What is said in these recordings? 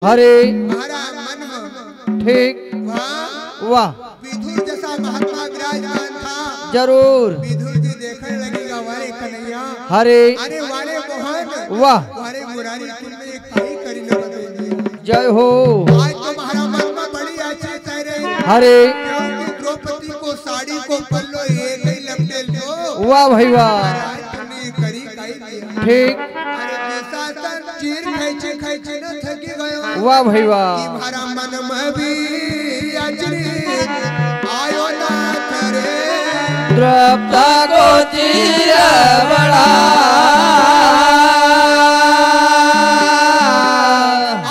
हरे हमारा मन ठीक वाह विधुर जैसा महात्मा विराजमान था। जरूर विधुर जी देखने लगेगा वारे कन्हैया हरे अरे वारे मोहन वाह वारे मुरारी तुमने एक खाई करी न बताई। जय हो आज तुम्हारा मन में बड़ी अच्छी तैरे हरे क्योंकि द्रौपदी को साड़ी को पल्लो एक ही लपटे लो। वाह भाई वाह आज तुमने करी काई ठीक अरे जैसा तर चीर खैचे खैचे न थकी गयो। वाह भाई वाह तुम्हारा मन में भी अचरी आयो ना करे द्रौपदा को चीर बड़ा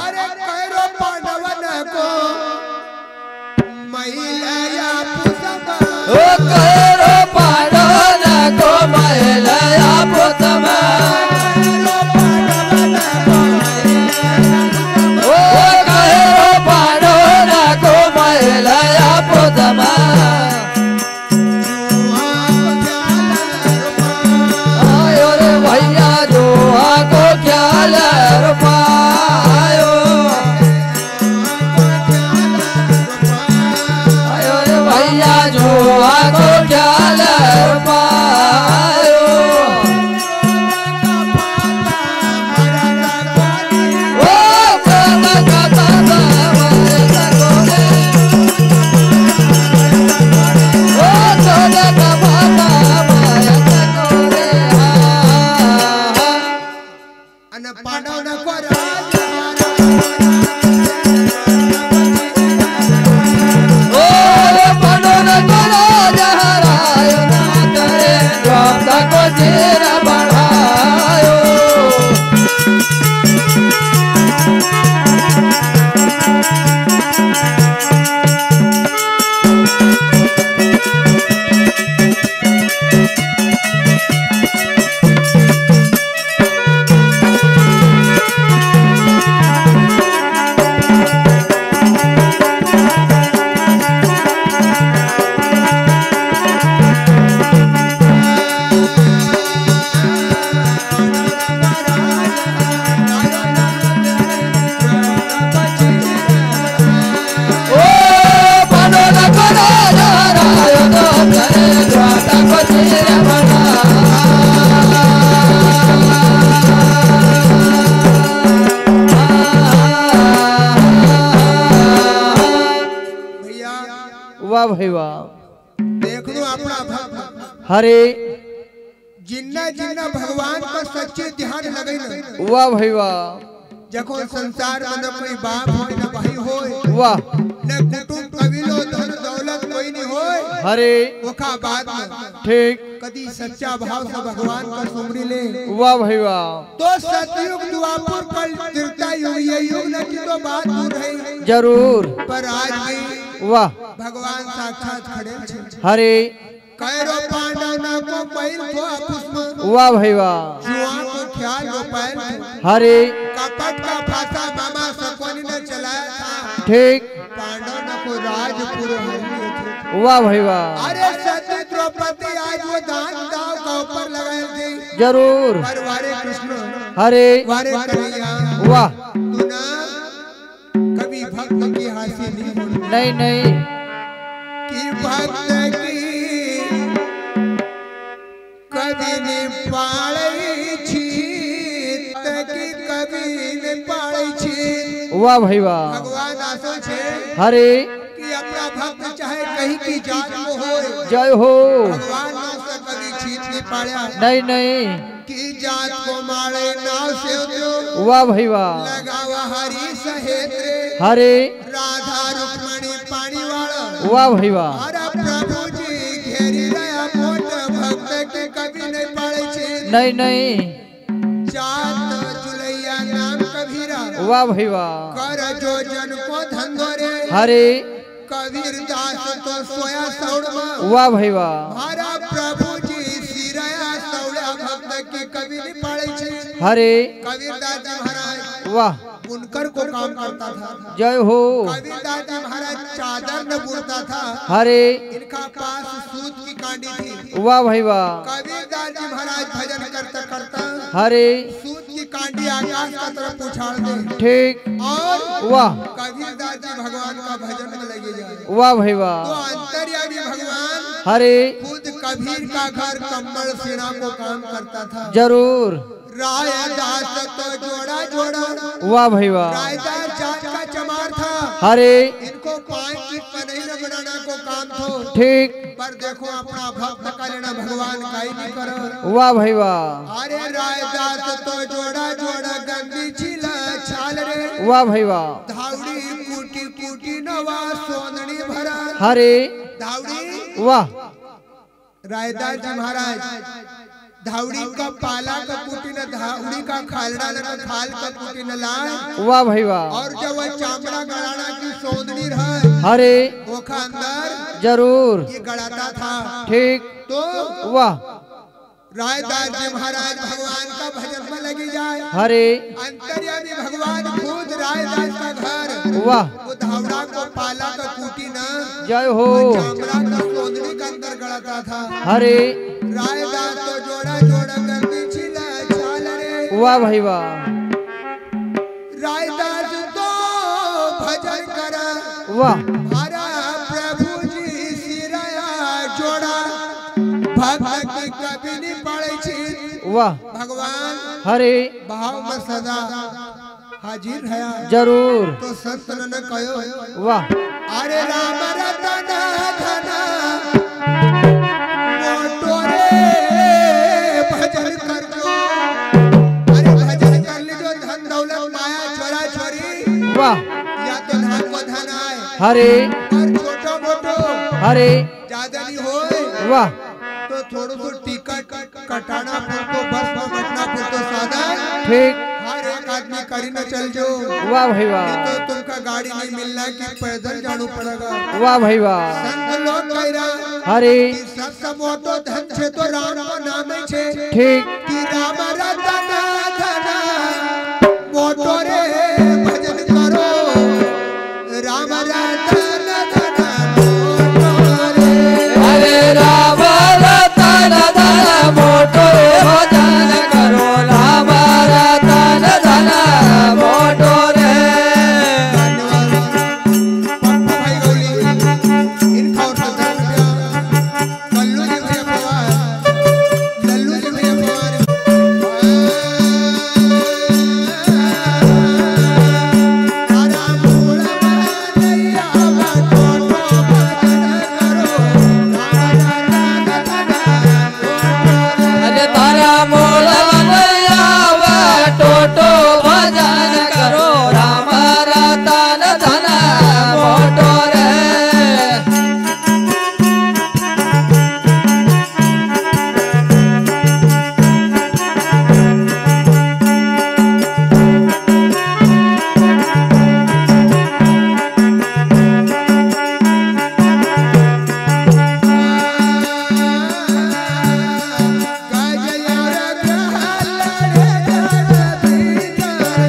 अरे कैरो पांडवन को महिला पुसमा ओ करो पांडवन को महिला पुतमा ओ करो पांडवन को महिला पुतमा आयो रे भैया जो आको ख्याल रुपायो आयो रे भैया जो आको ख्याल रुपायो ओ कता कता मारे सकोरे ओ तोले कबाता मारे सकोरे अन पांडवन को ओ पडोन करो जहरायो ना करे द्रौपदा को चीर बढ़ायो ओ पडोन करो जहरायो ना करे द्रौपदा को चीर भैया वाह भाई वाह देख लो अपना भक्त हरे जिन्ना जिन्ना भगवान का सच्चे ध्यान लगे न वाह भाई वाह जखो संसार में न कोई बाप होय न भाई होय वाह न कुटुंब कबीलो धन दौलत कोई नहीं होय हरे ओखा बात में ठीक कदी सच्चा भाव से भगवान का सुमरी ले वाह भाई वाह तो सतयुग द्वापर कल त्रेता युग ये युग न की तो बात दूर है जरूर पर आज भी वाह भगवान साक्षात खड़े छे। हरे कैरो पांडव न को पहिल तो पुष्प वाह भाई वाह जुआ को ख्याल लो पैल हरे कपट का फासा मामा सकोनी ने चलाया था। ठीक पांडव न को राजपुर हरिये थे। वाह भाई वाह अरे सती द्रौपदी आज वो दान दाव का ऊपर लगाए थे जरूर पर वारे कृष्ण हरे वारे कन्हैया वाह तू ना कभी भक्त की हासिल नहीं होनी नहीं नहीं कि भक्त की कभी ने पाले छी की कभी ने पाले छी। वाह भाई वाह भगवान आसो छे हरे कि अपना भक्त चाहे कहीं की जात को हो जय हो भगवान नाव से कभी छीत नहीं पाया नहीं नहीं की जात को मारे नाव से दो वाह भाई वाह लगावा हरी सहेत्रे हरे राधा रुक्मणी पानी वाला वाह भाई वाह अरे प्रभु जी घेरी रहा मोट भक्त के कभी नहीं पाड़े छे नहीं नहीं जात जुलैया नाम कबीरा वाह भाई वाह कर जो जन को धंधो रे हरे कबीर दास तो सोया सौड़मा वाह भाई वाह हरा प्रभु जी सिरया सौड़ा भक्त के कभी नहीं पाड़े छे। हरे कबीर दास जी महाराज वाह बुनकर को काम करता था। जय हो कबीर दास जी महाराज चादर न बुनता था हरे इनका पास सूत की कांडी थी। वाह भाई वाह। कबीरदास जी महाराज भजन करता करता हरे सूत की कांडी आकाश का तरफ उछाल दे। ठीक। और वाह। कबीरदास जी भगवान का भजन में लगे जाए। वाह भाई वाह। तो अंतर्यामी भगवान हरे खुद कबीर का घर कंबल सेना को काम करता था। जरूर। रायदास तो जोड़ा जोड़ा। वाह भाई वाह। रायदास जात का चमार था। हरे इनको 5 फीट पर नहीं न बनाना को काम थो। ठीक। पर देखो अपना भक्त का लेना भगवान का ही नहीं करो। वाह भाई वाह। अरे रायदास तो जोड़ा जोड़ा गंदी छिला छाल रे। वाह भाई वाह। धावड़ी कूटी कूटी नवा सोंदनी भरा। हरे धावड़ी। वाह। रायदास जी महाराज धावड़ी का पाला का कुटी न धावड़ी का खालड़ा न खाल का कुटी न लाए। वाह भाई वाह। और जब वह चामड़ा गड़ाना की सोंदनी रहे। हरे वो का अंदर जरूर ये गड़ाता था। ठीक। तो वाह। रायदास जी महाराज भगवान का भजन में लगी जाए। हरे अंतर्यामी भगवान खुद रायदास का घर। वाह। वो धावड़ा को पाला का कुटी न जय हो। चामड़ा का सोंदनी के अंदर गड़ाता था। हरे रायदास तो जोड़ा जोड़ा गंदी छिला छाल रे। वाह भाई वाह। रायदास तो भजन करा। वाह। हरा प्रभु जी सिरया जोड़ा। भक्त की कभी नहीं पड़े छी। वाह। भगवान हरे भाव में सदा हाजिर है। जरूर। तो संत ने कहो। वाह। अरे राम रतन धना मोटो रे भजन कर जो। अरे भजन कर लीजो धन दौलत माया छोरा छोरी। वाह। या तो धन को धन आए। हरे और छोटो मोटो हरे ज्यादा नहीं होए। वाह। तो थोड़ो सो टिकट कटाना पड़तो बस में बैठना पड़तो सादा। ठीक। हर एक आदमी करी न चल जो। वाह भाई नहीं वाह। तो तुमका गाड़ी नहीं मिलना कि पैदल जाना पड़ेगा। वाह भाई वाह। संत लोग कह रहा हरे कि सबसे मोटो धन छे तो राम को नाम ही छे। ठीक। कि राम रतन धना मोटो रे भजन करो। राम रतन धना मोटो रे। हरे राम रतन धन मोटो रे भजन करो। राम रतन धन मोटो रे। पप्पू भाई गौली इनका और 1000 रुपया। कल्लू जी भैया पवार। लल्लू जी भैया पवार। तारा मूल बनैया बटोटो भजन करो। अरे तारा मोल बनैया टोटो भजन करो। राम रतन धन मोटो रे।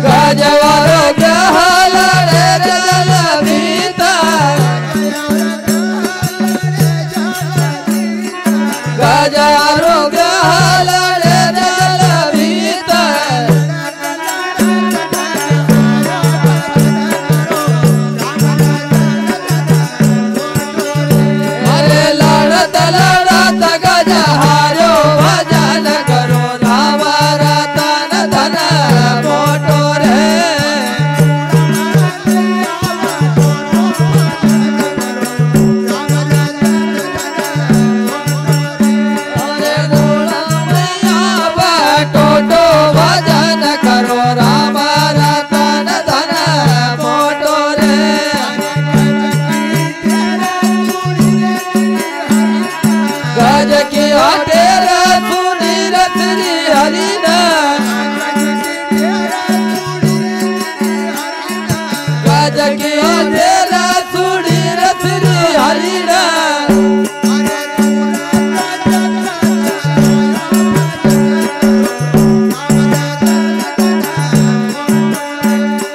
गजवारो गहल रे जल भीतर। गजवारो गहल रे जल भीतर। अरे लड़त लड़त गजहारो भजन करो। राम रतन धन मोटो रे। अरे गोला मैया टोटो भजन करो। राम रतन धन मोटो रे। गज की हटेर सुनी रतरी हरि न। गज की हटेर सुनी रतरी हरि न।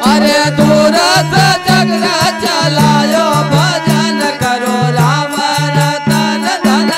अरे दूर से जगरा चलायो भजन करो। राम रतन धन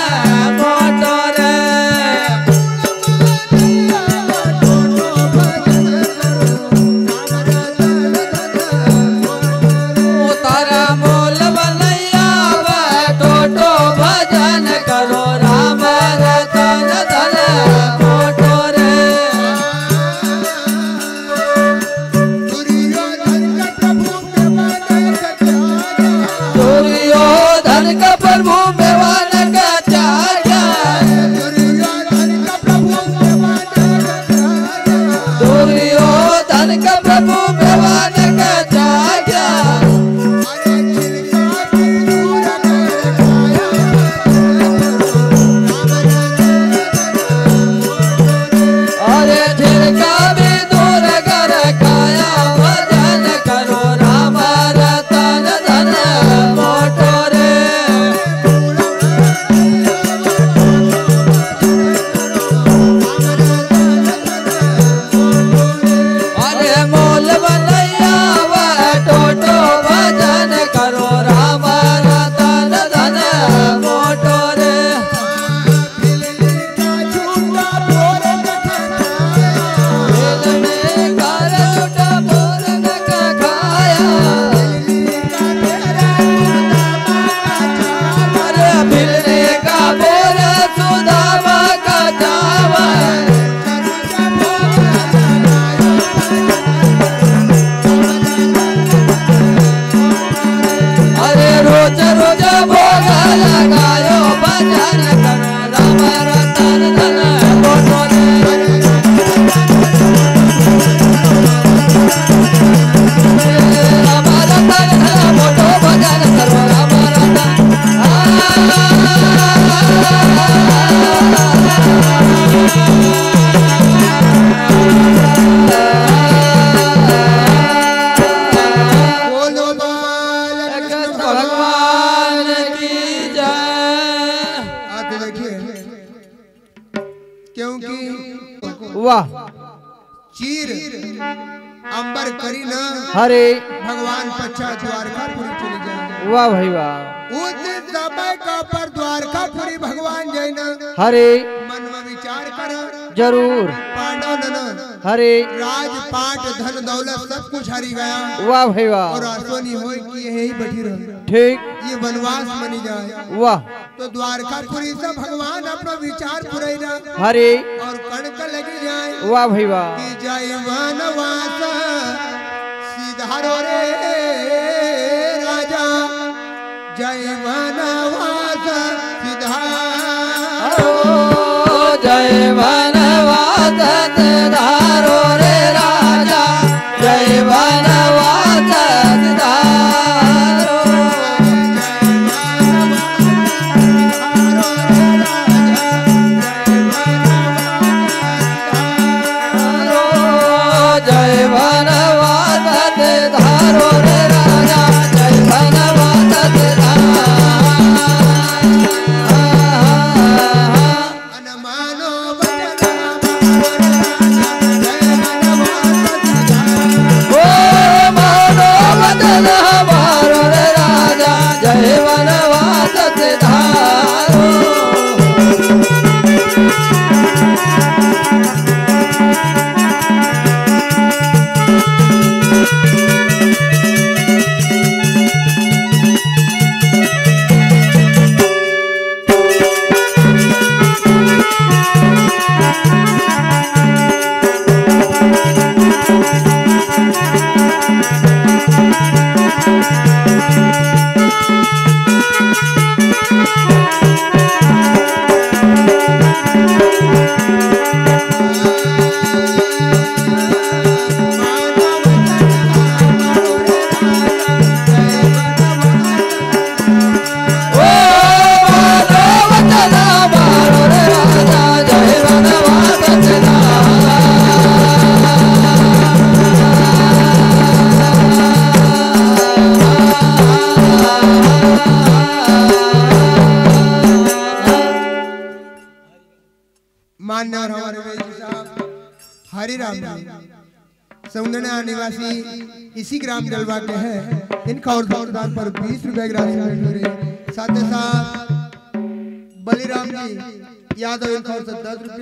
वाह चीर अंबर करी न हरे भगवान पच्छा द्वारकापुरी चली जाए। वाह भाई वाह उस समय का पर द्वारकापुरी भगवान जय न हरे मन में विचार कर जरूर पांडव न हरे राजपाट धन दौलत सब कुछ हरी गया वाह भाई वाह और आसोनी हो कि यही बैठी रहे ठीक ये वनवास बनी जाए। वाह तो द्वारकापुरी से भगवान अपना विचार पुरैना हरे और कणक लगी जाए वाह भाई वाह कि जय वनवास सिधारो रे राजा जय वनवास सिधारो जय वनवास सिधारो रे राजा जय वनवास सिधारो जय वनवास सिधारो रे राजा जय वनवास अनमानो बचन हमारो रे राजा जय वनवास सिधारो मान्यवर हमारे वेजी साहब हरिराम जी सौंदर्य निवासी इसी ग्राम जलवा के हैं। इनका और दान पर 20 रुपए की राशि साथ ही साथ बलिराम जी यादव इनका और 10 रुपया